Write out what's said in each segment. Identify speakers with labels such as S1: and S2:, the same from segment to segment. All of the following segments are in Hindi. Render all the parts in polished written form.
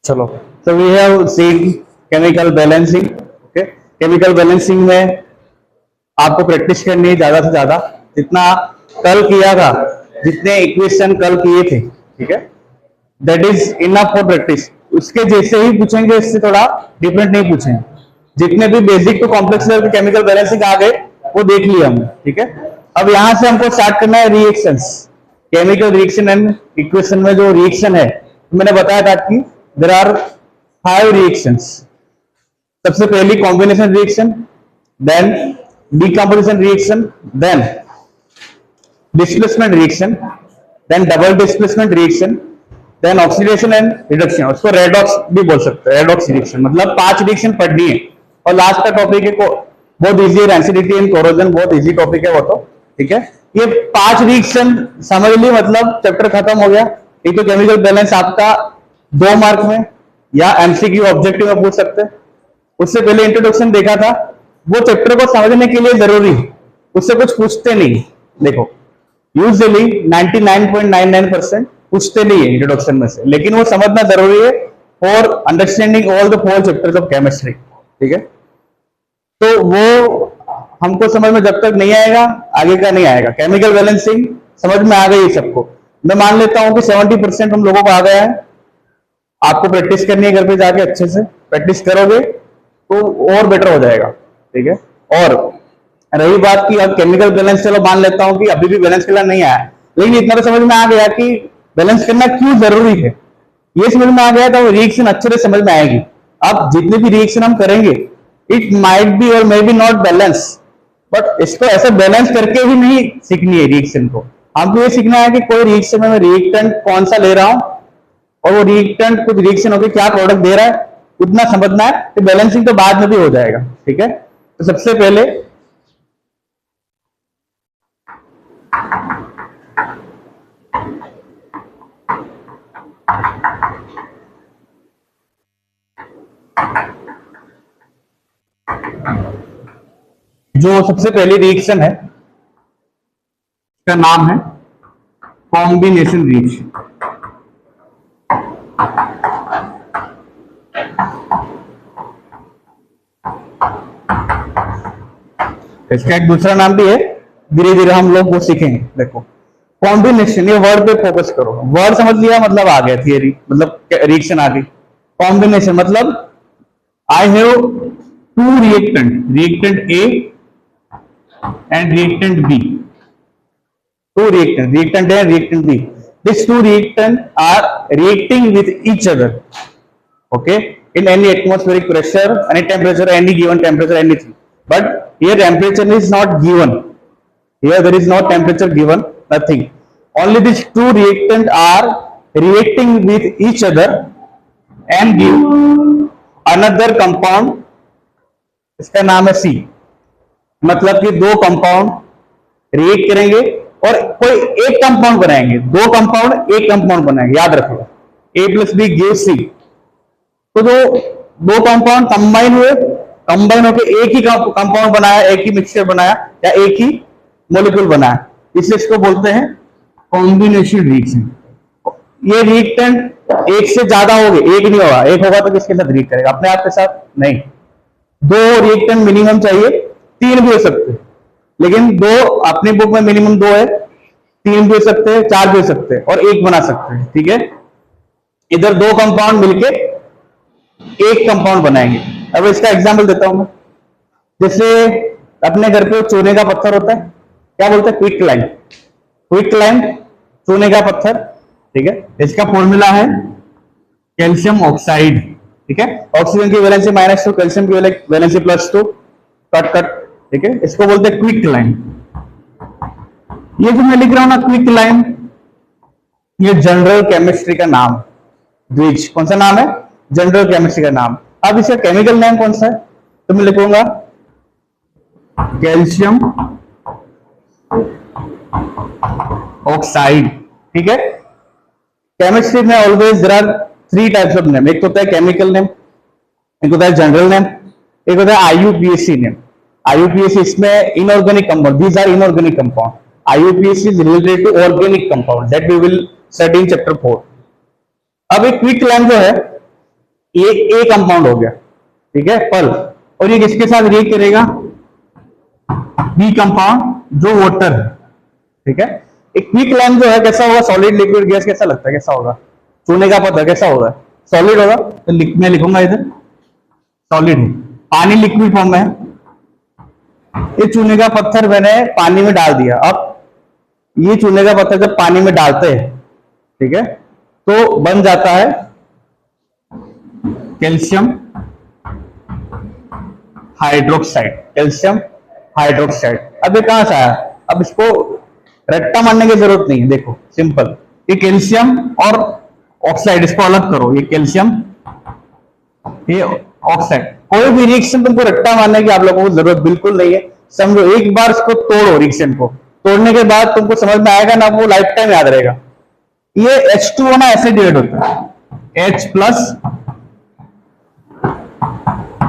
S1: चलो, तो we have seen chemical balancing. Okay, chemical balancing में आपको प्रैक्टिस करनी है ज्यादा से ज्यादा, जितना कल किया था, जितने इक्वेशन कल किए थे, ठीक है, that is enough for practice. उसके जैसे ही पूछेंगे, इससे थोड़ा डिफरेंट नहीं पूछेंगे। जितने भी बेसिक टू कॉम्प्लेक्स लेवल के केमिकल बैलेंसिंग आ गए वो देख लिया हमने, ठीक है। अब यहां से हमको स्टार्ट करना है reactions, chemical reaction and equation में जो रिएक्शन है, मैंने बताया था कि देयर आर 5 रिएक्शंस। सबसे पहली combination reaction, then decomposition reaction, then displacement reaction, then double displacement reaction, then oxidation and reduction. उसको रेडॉक्स भी बोल सकते हैं, रेडॉक्स रिएक्शन। मतलब 5 रिएक्शन पढ़नी है। और लास्ट का टॉपिक है बहुत इजी है, रेंसिडिटी एंड कोरोजन, बहुत इजी टॉपिक है वो तो, ठीक है। ये 5 रिएक्शन समझ ली, मतलब चैप्टर खत्म हो गया। एक तो केमिकल बैलेंस आपका 2 मार्क में या एमसीक्यू ऑब्जेक्टिव में पूछ सकते हैं। उससे पहले इंट्रोडक्शन देखा था, वो चैप्टर को समझने के लिए जरूरी, उससे कुछ पूछते नहीं। देखो, यूजुअली 99.99% पूछते नहीं है इंट्रोडक्शन में से, लेकिन वो समझना जरूरी है for understanding all the 4 chapters of chemistry, ठीक है। तो वो हमको समझ में जब तक नहीं आएगा, आगे का नहीं आएगा। केमिकल बैलेंसिंग समझ में आ गई सबको, मैं मान लेता हूं कि 70% हम लोगों को आ गया है। आपको प्रैक्टिस करनी है घर पे जाके, अच्छे से प्रैक्टिस करोगे तो और बेटर हो जाएगा, ठीक है। और रही बात की अब केमिकल बैलेंस, चलो मान लेता हूं कि अभी भी बैलेंस करना नहीं आया, लेकिन इतना तो समझ में आ गया कि बैलेंस करना क्यों जरूरी है। ये समझ में आ गया तो रिएक्शन अच्छे से समझ में आएगी। अब जितने भी रिएक्शन हम करेंगे, इट माइट बी और may be not balance, but इसको ऐसे बैलेंस करके ही नहीं सीखनी है रिएक्शन को। हमको ये सीखना है कि कोई रिएक्शन में मैं रिएक्टेंट कौन सा ले रहा हूं, और वो रिएक्टेंट कुछ रिएक्शन होकर क्या प्रोडक्ट दे रहा है, उतना समझना है। तो बैलेंसिंग तो बाद में भी हो जाएगा, ठीक है। तो सबसे पहले जो सबसे पहली रिएक्शन है, इसका नाम है कॉम्बिनेशन रिएक्शन। इसका एक दूसरा नाम भी है, धीरे धीरे हम लोग वो सीखेंगे। देखो, कॉम्बिनेशन, ये वर्ड पे फोकस करो। वर्ड समझ लिया, मतलब आ गया थियरी, मतलब रिएक्शन आ गई। कॉम्बिनेशन मतलब I have 2 reactant, reactant A and reactant B. 2 reactant, reactant A and reactant B. These 2 reactant are reacting with each other, okay, in any atmospheric pressure, any temperature, any given temperature, anything. But here temperature is not given. Here there is no temperature given, nothing. Only these 2 reactant are reacting with each other and give another compound. इसका नाम है C। मतलब कि 2 कंपाउंड रिएक्ट करेंगे और कोई एक कंपाउंड बनाएंगे। 2 कंपाउंड एक कंपाउंड बनाएंगे, याद रखिएगा, A + B gives C। तो जो 2 कंपाउंड कंबाइन हुए, कंबाइन होकर एक ही कंपाउंड बनाया, एक ही मिक्सचर बनाया या एक ही मॉलिक्यूल बनाया, इसलिए इसको बोलते हैं कॉम्बिनेशन रिएक्शन। ये रिएक्टेंट एक से ज्यादा हो गए, एक नहीं होगा, एक होगा तो किसके साथ रिएक्ट करेगा, अपने आप के साथ नहीं। 2 रिएक्टेंट मिनिमम चाहिए, 3 भी हो सकते हैं, लेकिन 2 अपनी बुक में मिनिमम 2 है, 3 भी हो सकते हैं, 4 भी हो सकते हैं और 1 बना सकते हैं, ठीक है। इधर 2 कंपाउंड मिलके एक कंपाउंड बनाएंगे। अब इसका एग्जांपल देता हूं मैं। जैसे अपने घर पे चूने का पत्थर होता है, क्या बोलते हैं, क्विक लाइम। क्विक लाइम चूने का पत्थर, ठीक है। इसका फॉर्मूला है कैल्शियम ऑक्साइड, ठीक है। ऑक्सीजन की वैलेंसी -2, कैल्शियम की वैलेंसी +2, कट कट, ठीक है। इसको बोलते हैं क्विक लाइम। ये जो मैं लिख रहा हूं ना क्विक लाइम, ये जनरल केमिस्ट्री का नाम, द्विज। कौन सा नाम है, जनरल केमिस्ट्री का नाम। अब इसका केमिकल नेम कौन सा है, तो मैं लिखूंगा कैल्शियम ऑक्साइड, ठीक है। केमिस्ट्री में always there are 3 types of name. एक होता है केमिकल नेम, एक होता है जनरल नेम, एक होता है IUPAC नेम। IUPAC इसमें inorganic compound, these are inorganic compound. IUPAC is related to organic compound that we will study in chapter 4. अब एक क्विक लाइन जो है ये ए कंपाउंड हो गया, ठीक है, पल, और ये किसके साथ रिएक्ट करेगा, बी कंपाउंड जो वाटर है, ठीक है। एक क्विक लाइन जो है कैसा होगा, सॉलिड लिक्विड गैस कैसा लगता है, कैसा होगा, चूने का पत्थर कैसा होगा, सॉलिड होगा, तो मैं लिखूंगा इधर सॉलिड है, पानी लिक्विड फॉर्म में है। ये चूने का पत्थर मैंने पानी में डाल दिया, अब ये चूने का पत्थर जब पानी में डालते हैं, ठीक है, तो बन जाता है कैल्शियम हाइड्रोक्साइड, कैल्शियम हाइड्रोक्साइड। अब ये कहां से आया, अब इसको रट्टा मारने की जरूरत नहीं है, देखो सिंपल, ये कैल्शियम और ऑक्साइड, इसको अलग करो, ये कैल्शियम ये ऑक्साइड, कोई भी रिएक्शन तुमको रट्टा मारने की आप लोगों को जरूरत बिल्कुल नहीं है। समझो एक बार इसको तोड़ो, रिएक्शन को तोड़ने के बाद तुमको समझ में आएगा ना, वो लाइफ टाइम याद रहेगा। ये H2O ना ऐसे डिवाइड होता है, H plus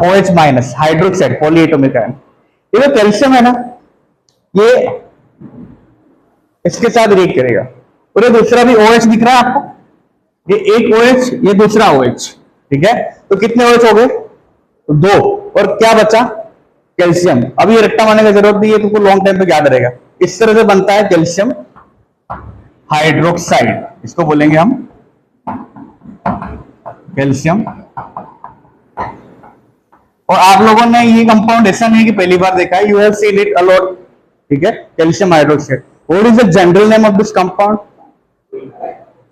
S1: OH minus hydroxide polyatomic ion. ये जो कैल्शियम है ना, ये इसके साथ रिएक्ट करेगा, और ये दूसरा भी OH दिख रहा है आपको, ये एक OH ये दूसरा OH, ठीक है, तो कितने OH हो गए, तो 2, और क्या बचा, कैल्शियम। अब ये रट्टा मारने की जरूरत नहीं है, तुमको लॉन्ग टाइम तक याद रहेगा। इस तरह से बनता है कैल्शियम हाइड्रोक्साइड, इसको बोलेंगे हम कैल्शियम। और आप लोगों ने ये कंपाउंड ऐसा नहीं कि पहली बार देखा है, you have seen it a lot, ठीक है, calcium hydroxide. What is the general name of this compound,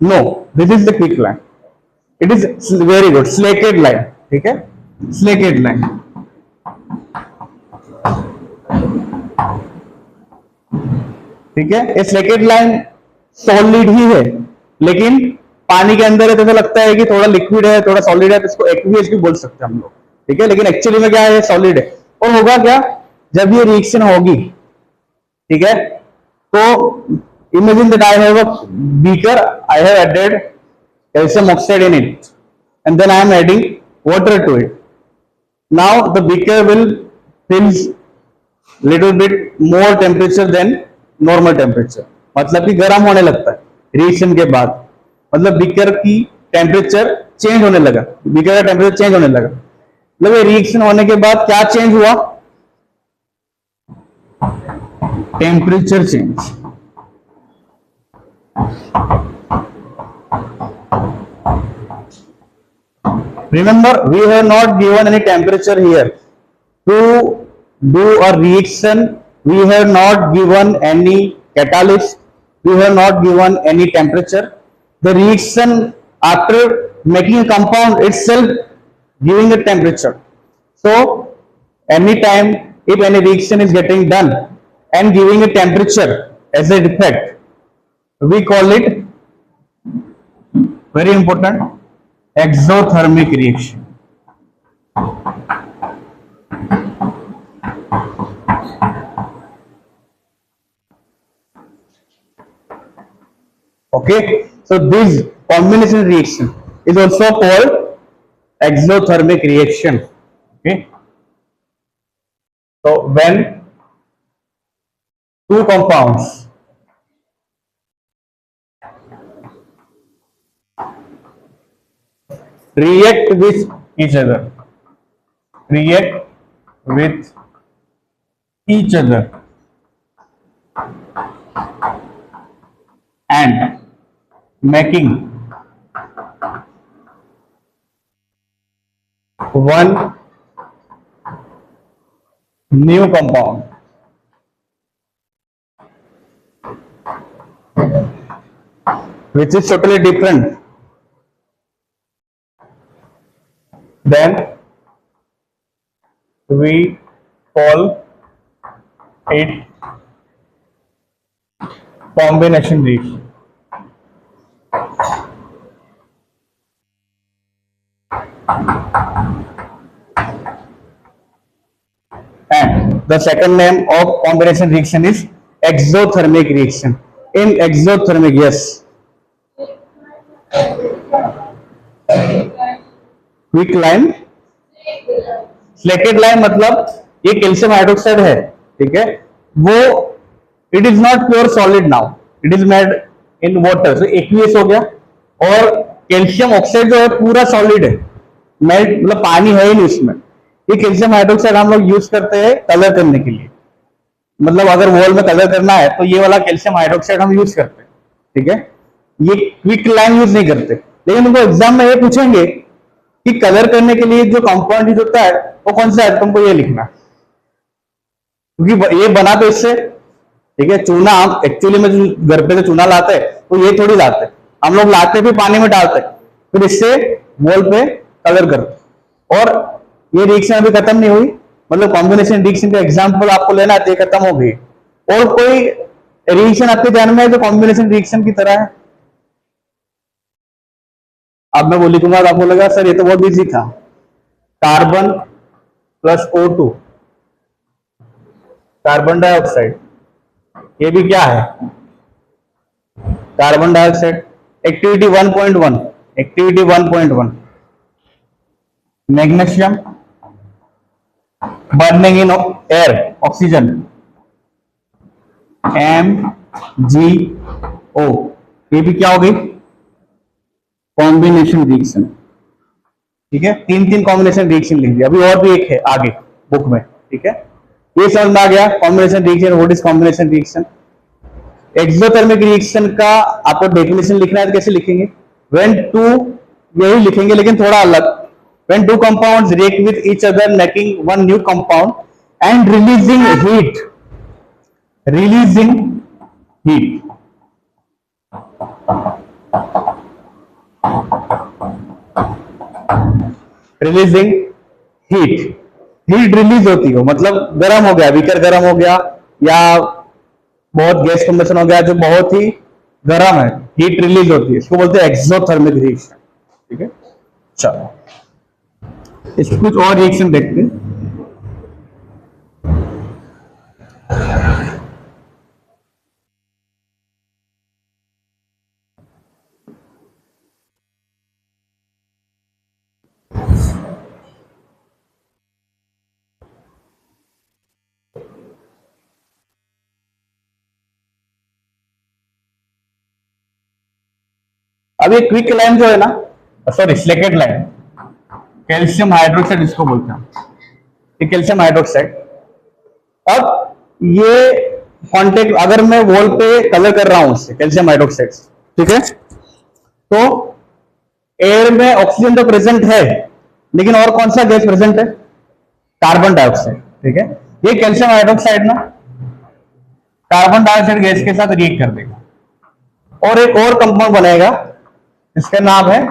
S1: no, this is the quick line, it is very good, slaked line, ठीक है, स्लेकेट लाइन। ठीक है, ये स्लेकेट लाइन सॉलिड ही है, लेकिन पानी के अंदर है तो लगता है कि थोड़ा लिक्विड है थोड़ा सॉलिड है, तो इसको एक्वियस भी बोल सकते हैं हम लोग, ठीक है, लेकिन एक्चुअली में क्या है, सॉलिड है। और होगा क्या, जब ये रिएक्शन होगी, ठीक है, तो imagine that I have a beaker, I have added calcium oxide in it and then I am adding water to it. Now the beaker will fills little bit more temperature then normal temperature, मतलब कि गर्म होने लगता है रिएक्शन के बाद, मतलब बीकर की टेम्परेचर चेंज होने लगा, बीकर का टेम्परेचर चेंज होने लगा। मतलब रिएक्शन होने के बाद क्या चेंज हुआ, temperature change. Remember, we have not given any temperature here. To do a reaction, we have not given any catalyst, we have not given any temperature. The reaction after making a compound itself giving a temperature. So, anytime if any reaction is getting done and giving a temperature as a effect, we call it, very important, exothermic reaction. Okay, so this combination reaction is also called exothermic reaction. Okay, so when two compounds react with each other, and making one new compound, which is totally different, then we call it combination reaction. And the second name of combination reaction is exothermic reaction. In exothermic, yes, quick line, slaked line, मतलब ये कैल्शियम हाइड्रोक्साइड है, ठीक है, वो it is not pure solid now, it is made in water, so aqueous हो गया। और कैल्शियम ऑक्साइड जो है पूरा सॉलिड है, मेल्ट मतलब पानी है ही नहीं उसमें। ये कैल्शियम हाइड्रोक्साइड हम लोग यूज करते हैं कलर करने के लिए, मतलब अगर वॉल में कलर करना है तो ये वाला कैल्शियम हाइड्रोक्साइड हम यूज करते हैं, ठीक है। ये क्विक लाइन यूज नहीं करते, लेकिन उनको एग्जाम में ये पूछेंगे कि कलर करने के लिए जो कंपाउंड यूज होता है वो कौन सा है, तुमको ये लिखना, क्योंकि ये बना तो इससे, ठीक है। चूना हम एक्चुअली में जो घर पे जो चूना लाते हैं तो ये थोड़ी लाते हैं, हम लोग लाते भी पानी में डालते हैं, फिर इससे वॉल पे कलर करते। और ये रिएक्शन अभी खत्म नहीं हुई, मतलब कॉम्बिनेशन रिएक्शन का एग्जांपल आपको लेना है तो ये खत्म हो गई। और कोई रिएक्शन आपके ध्यान में है जो कॉम्बिनेशन रिएक्शन की तरह है? अब मैं वो लिखूंगा तो आपको लगा सर ये तो बहुत इजी था। Carbon plus O2, carbon dioxide, ये भी क्या है, carbon dioxide. Activity 1.1, activity 1.1, magnesium burning in air, oxygen, MgO, ये भी क्या हो गई, कॉम्बिनेशन रिएक्शन, ठीक है। तीन तीन कॉम्बिनेशन रिएक्शन लिख दिया, अभी और भी एक है आगे बुक में, ठीक है। ये समझ में आ गया combination reaction, what is combination reaction. Exothermic reaction का आपको डेफिनेशन लिखना है तो कैसे लिखेंगे, व्हेन टू, यही लिखेंगे लेकिन थोड़ा अलग, when two compounds react with each other making one new compound and releasing heat, releasing heat, releasing heat, heat release होती हो मतलब गर्म हो गया, बीकर गर्म हो गया या बहुत गैस कंबशन हो गया जो बहुत ही गर्म है, हीट रिलीज होती है, इसको बोलते हैं एक्सोथर्मिक रिएक्शन, ठीक है। चलो इसमें कुछ और रिएक्शन देखते हैं। अब ये क्विक लाइन जो है ना, सॉरी स्लेकेट लाइन, कैल्शियम हाइड्रोक्साइड इसको बोलते हैं, ये कैल्शियम हाइड्रोक्साइड। अब ये कॉन्टेक्ट अगर मैं वॉल पे कलर कर रहा हूं उससे कैल्शियम हाइड्रोक्साइड, ठीक है, तो एयर में ऑक्सीजन तो प्रेजेंट है लेकिन और कौन सा गैस प्रेजेंट है, कार्बन डाइऑक्साइड, ठीक है। ये कैल्शियम हाइड्रोक्साइड ना कार्बन डाइऑक्साइड गैस के साथ रिएक्ट कर देगा और एक और कंपाउंड बनेगा, इसका नाम है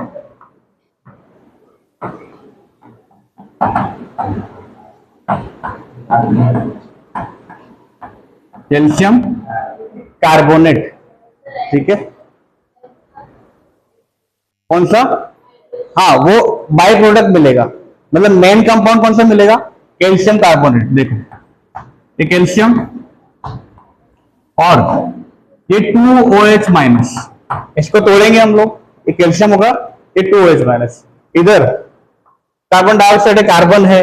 S1: कैल्शियम कार्बोनेट, ठीक है। कौन सा, हाँ वो बाय प्रोडक्ट मिलेगा, मतलब मेन कंपाउंड कौन सा मिलेगा, कैल्शियम कार्बोनेट। देखो ये कैल्शियम और ये 2OH माइनस, इसको तोड़ेंगे हम लोग, ये कैल्शियम होगा, ये 2OH माइनस, इधर कार्बन डाइऑक्साइड है, कार्बन है,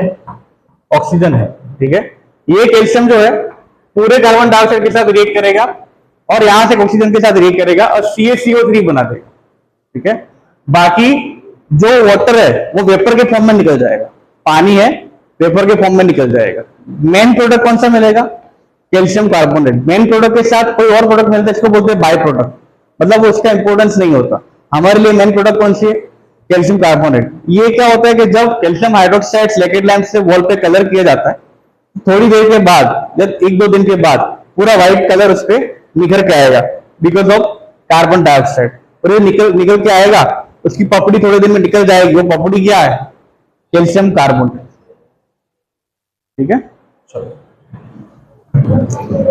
S1: ऑक्सीजन है, ठीक है। ये कैल्शियम जो है पूरे कार्बन डाइऑक्साइड के साथ रिएक्ट करेगा और यहां से ऑक्सीजन के साथ रिएक्ट करेगा और CaCO3 बना देगा, ठीक है। बाकी जो वाटर है वो वेपर के फॉर्म में निकल जाएगा, पानी है वेपर के फॉर्म में निकल जाएगा। मेन प्रोडक्ट कौन सा मिलेगा, कैल्शियम कार्बोनेट। मेन प्रोडक्ट के साथ कोई और प्रोडक्ट मिलता है इसको बोलते हैं बाय प्रोडक्ट, मतलब वो उसका इंपॉर्टेंस नहीं होता। हमारे लिए मेन प्रोडक्ट कौन सी है, कैल्शियम कार्बोनेट। ये क्या होता है कि जब कैल्शियम हाइड्रोक्साइड स्लेकेट लैंप से वॉल पे कलर किया जाता है, थोड़ी देर के बाद, जब 1-2 दिन के बाद पूरा व्हाइट कलर उस पर निखर के आएगा बिकॉज ऑफ कार्बन डाइऑक्साइड। और ये निकल के आएगा, उसकी पपड़ी थोड़े दिन में निकल जाएगी, वो पपड़ी क्या है, कैल्शियम कार्बोनेट, ठीक है।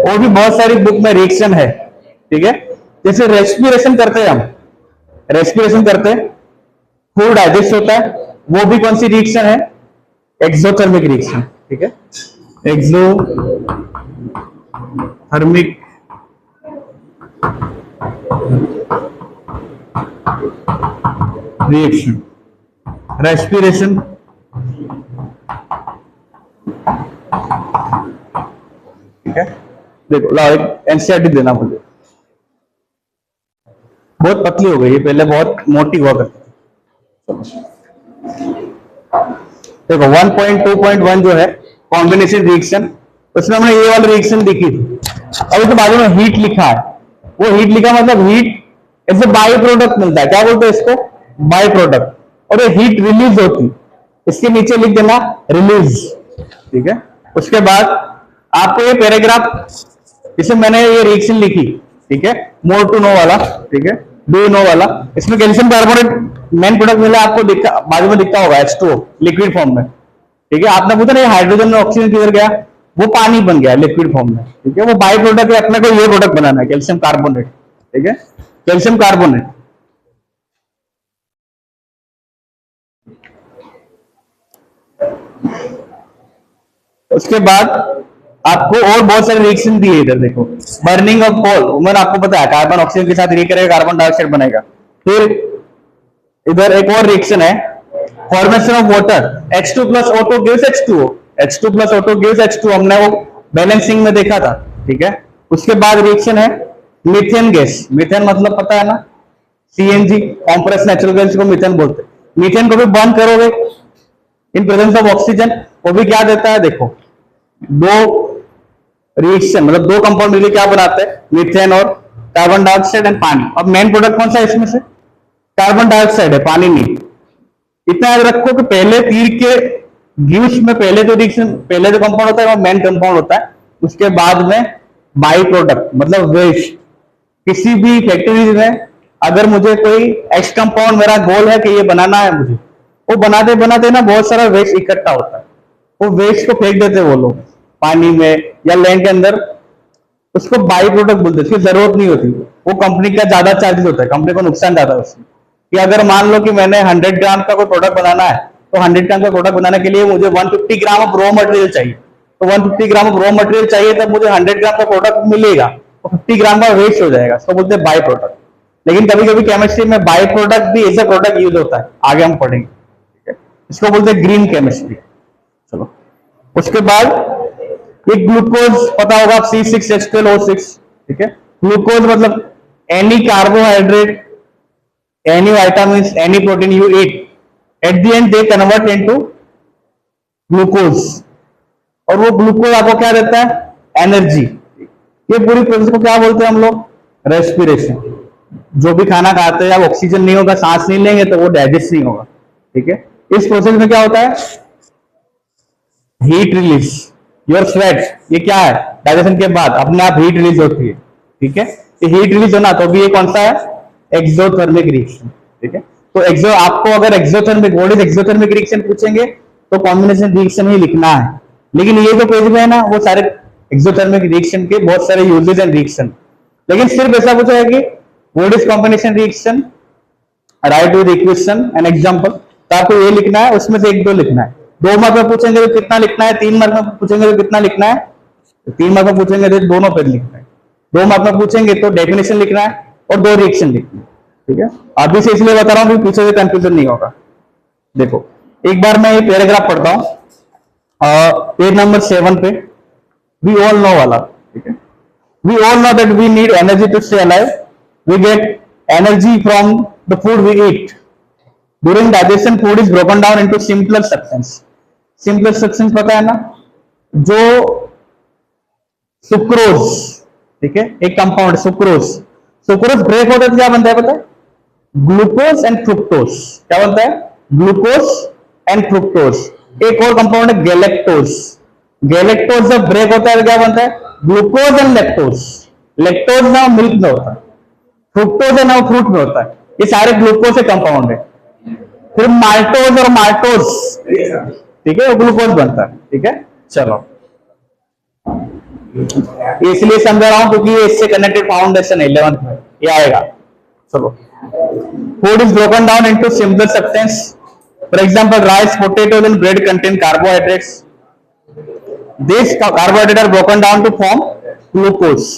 S1: और भी बहुत सारी बुक में रिएक्शन है, ठीक है। जैसे रेस्पिरेशन करते हैं हम, रेस्पिरेशन करते हैं, फूड डाइजेस्ट होता है, वो भी कौन सी रिएक्शन है, एक्सोथर्मिक रिएक्शन, ठीक है। एक्सोथर्मिक रिएक्शन, रेस्पिरेशन, ठीक है। देखो लाओ एक एनसीईआरटी देना मुझे, बहुत पतली हो गई है, पहले बहुत मोटी हुआ करती थी। देखो 1.2.1 जो है कॉम्बिनेशन रिएक्शन, उसमें हमने ये वाली रिएक्शन लिखी थी। अब उसके बाजू में हीट लिखा है, वो हीट लिखा मतलब हीट इससे बाई प्रोडक्ट मिलता है, क्या बोलते हैं इसको, बाई प्रोडक्ट, और ये हीट रिलीज होती, इसके नीचे लिख देना रिलीज, ठीक है। उसके बाद आपको ये पैराग्राफ, इसमें मैंने ये रिएक्शन लिखी, ठीक है, मोर टू नो वाला, ठीक है, डू नो वाला, इसमें कैल्शियम कार्बोनेट मेन प्रोडक्ट मिला, आपको दिखता बाजू में दिखता होगा H2O लिक्विड फॉर्म में, ठीक है। आपने पूछा ना हाइड्रोजन में ऑक्सीजन किधर गया, वो पानी बन गया लिक्विड फॉर्म में, ठीक है। वो बाई प्रोडक्ट है, अपने को ये प्रोडक्ट बनाना है कैल्शियम कार्बोनेट, ठीक है, कैल्शियम कार्बोनेट। उसके बाद आपको और बहुत सारे रिएक्शन दिए इधर, देखो बर्निंग ऑफ कोल, मैंने आपको पता है कार्बन ऑक्सीजन के साथ रिएक्ट करेगा, कार्बन डाइऑक्साइड बनेगा। फिर इधर एक और रिएक्शन है formation of water, H2 plus O2 gives H2O, H2 plus O2 gives H2O, हमने वो बैलेंसिंग में देखा था, ठीक है। उसके बाद रिएक्शन है मीथेन गैस, मीथेन मतलब पता है ना, CNG कॉम्प्रेस नेचुरल गैस को मीथेन बोलते हैं। मीथेन को भी बर्न करोगे इन प्रेजेंस ऑफ ऑक्सीजन, वो भी क्या देता है, देखो दो रिएक्शन मतलब दो कंपाउंड मिलकर क्या बनाते हैं, मीथेन और कार्बन डाइऑक्साइड एंड पानी। अब मेन प्रोडक्ट कौन सा है इसमें से, कार्बन डाइऑक्साइड है, पानी नहीं। इतना याद रखो कि पहले तीर के गिव्स में पहले तो रिएक्शन, पहले जो कंपाउंड होता है वो मेन कंपाउंड होता है, उसके बाद में बाई प्रोडक्ट मतलब वेस्ट। किसी भी फैक्ट्रीज में अगर मुझे कोई एक्स कंपाउंड, मेरा गोल है कि ये बनाना है मुझे, वो बनाते बनाते ना बहुत सारा वेस्ट इकट्ठा होता है, वो वेस्ट को फेंक देते वो लोग पानी में या लैंड के अंदर, उसको बाई प्रोडक्ट बोलते हैं, उसकी जरूरत नहीं होती। वो कंपनी का ज्यादा चार्जेस होता है, कंपनी को नुकसान ज्यादा है उसमें। कि अगर मान लो कि मैंने 100 ग्राम का कोई प्रोडक्ट बनाना है, तो 100 ग्राम का प्रोडक्ट बनाने के लिए मुझे 150 ग्राम ऑफ रॉ मटेरियल चाहिए, तो 150 ग्राम ऑफ रॉ मटेरियल चाहिए, तब मुझे 100 ग्राम का प्रोडक्ट मिलेगा, तो 50 ग्राम का वेस्ट हो जाएगा, उसको बोलते हैं बाई प्रोडक्ट। लेकिन कभी कभी केमिस्ट्री में बाई प्रोडक्ट भी एज ए प्रोडक्ट यूज होता है, आगे हम पढ़ेंगे, ठीक है। इसको बोलते हैं ग्रीन केमिस्ट्री। चलो उसके बाद ये ग्लूकोज पता होगा आप, C6H12O6, ठीक है। ग्लूकोज मतलब any carbohydrate, any vitamins, any protein you eat, at the end they convert into glucose, और वो ग्लूकोज आपको क्या देता है, एनर्जी। ये पूरी प्रोसेस को क्या बोलते हैं हम लोग, रेस्पिरेशन। जो भी खाना खाते हैं, अब ऑक्सीजन नहीं होगा, सांस नहीं लेंगे तो वो डाइजेस्ट नहीं होगा, ठीक है। इस प्रोसेस में क्या होता है, हीट रिलीज, योर स्वेट, ये क्या है, डाइजेशन के बाद अपने आप हीट रिलीज होती है, ठीक है। ये हीट रिलीज होना तो भी ये कौन सा है, एक्सोथर्मिक रिएक्शन, ठीक है। तो आपको अगर exothermic, what is exothermic reaction पूछेंगे तो कॉम्बिनेशन रिएक्शन ही लिखना है। लेकिन ये जो पेज में है ना, वो सारे एक्सोथर्मिक रिएक्शन के बहुत सारे यूजेज एंड रिएक्शन, लेकिन सिर्फ ऐसा पूछा है कि what is combination reaction, right with equation and example, तो आपको ये लिखना है, उसमें से एक दो लिखना है। 2 मार्क में पूछेंगे तो कितना लिखना है, 3 मार्क में पूछेंगे तो कितना लिखना है, 3 मार्क में पूछेंगे तो दोनों पेज लिखना है, 2 मार्क में पूछेंगे तो डेफिनेशन लिखना है और 2 रिएक्शन लिखनी है, ठीक है। अभी से इसलिए बता रहा हूं कि पीछे से कंफ्यूजन नहीं होगा। देखो एक बार मैं ये पैराग्राफ पढ़ता हूं, पेज नंबर 7 पे, वी ऑल नो वाला, ठीक है। We all know that we need energy to stay alive, we get energy from the food we eat, during digestion food is broken down into simpler substance. Simpler substance पता है ना, जो सुक्रोज, ठीक है, एक कंपाउंड सुक्रोज, सुक्रोज ब्रेक होता है तो क्या बनता है पता है, ग्लूकोज एंड फ्रुक्टोज। क्या बनता है, ग्लूकोज एंड फ्रुक्टोज। एक और कंपाउंड है गैलेक्टोज, गैलेक्टोज जब ब्रेक होता है तो क्या बनता है, ग्लूकोज एंड लैक्टोज। लैक्टोज ना मिल्क में होता है, फ्रुक्टोज है ना फ्रूट में होता है, ये सारे ग्लूकोज के कंपाउंड है। फिर माल्टोज और माल्टोज, ठीक है, वो ग्लूकोज बनता है, ठीक है। चलो इसलिए समझा रहा हूं क्योंकि ये इससे कनेक्टेड फाउंडेशन है 11th में, ये आएगा। चलो food is broken down into simple substance, for example rice, potatoes and bread contain carbohydrates, this carbohydrate are broken down to form glucose.